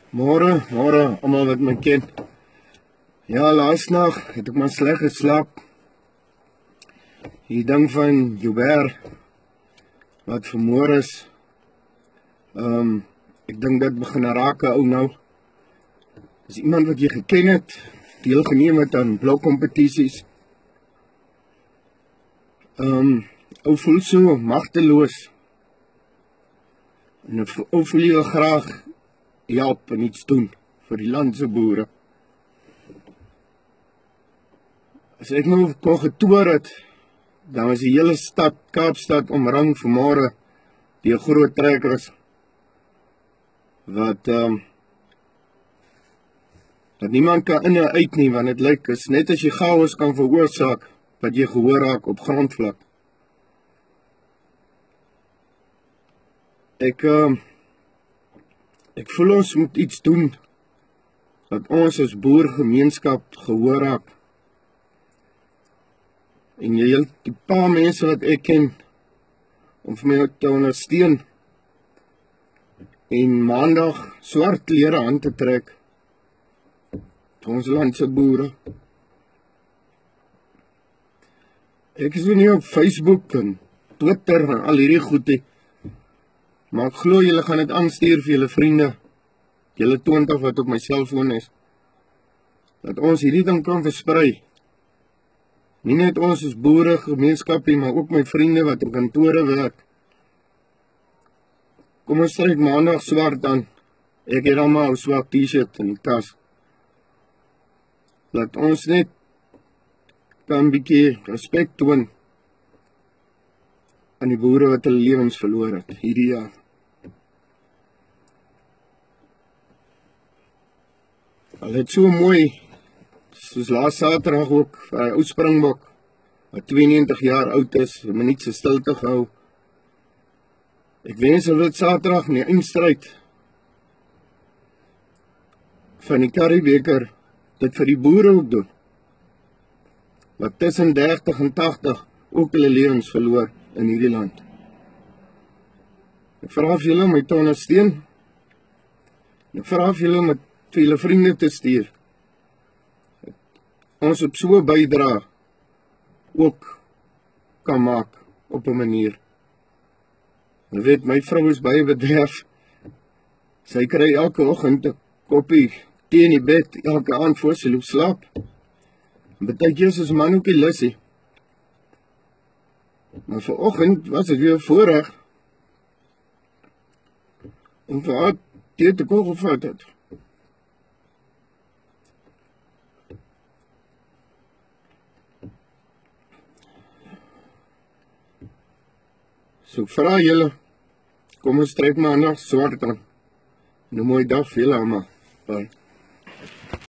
Môre, almal wat my ken. Ja, laasnag het ek maar sleg geslaap. Die ding van Joubert wat vermoor is. Ek dink dit begin raak ou nou. Dis iemand wat jy geken het, deelgeneem het aan blokkompetisies. Ou voel so magteloos. En ou voel jy graag help en iets doen vir die land se boere. As ek nou kon getoer het, dan was die hele stad, Kaapstad, omring vanmôre deur groot trekkers wat niemand kan in en uit nie, want dit lyk is net as jy chaos kan veroorsaak wat jy gehoor raak op grondvlak. Ek voel ons moet iets doen dat ons as boergemeenskap gehoor raak. En die paar mense wat ek ken om vir my te ondersteun en maandag swart klere aan te trek vir ons landse boere. Ek is nie op Facebook en Twitter en al hierdie goedie, maar ek glo julle gaan dit aanstuur vir julle vriende, julle 20 wat op my selfoon is, dat ons hierdie ding kan versprei. Nie net ons as boere gemeenskap, maar ook my vriende wat op kantore werk. Kom ons trek maandag swart aan. Ek het al maar 'n swart t-shirt in die kas. Laat ons net kan 'n bietjie respek toon aan die boere wat hulle lewens verloor het hierdie jaar. Al het so mooi, soos laas Saterdag ook, ou Springbok, wat 92 jaar oud is, 'n minuut se stilte gehou. Ek wens hulle dit Saterdag in die eindstryd van die Curriebeeker dit vir die boere ook doen, wat tussen 30 en 80 ook hulle lewens verloor in hierdie land. Ek vra vir julle om my te ondersteun. Ek vra vir julle om dit vir julle vriende te stuur. Ons op so bydra ook kan maak op 'n manier. Jy weet, my vrou is baie bederf. Sy kry elke oggend 'n koppie tee in die bed, elke aand voor sy loop slaap. En partykeer is 'n man ook nie lus nie. Maar vanoggend was dit weer voorreg om vir haar tee te kook gevat het. So ek vra julle, kom ons trek maandag swart aan. 'n mooi dag vir julle almal. Bye.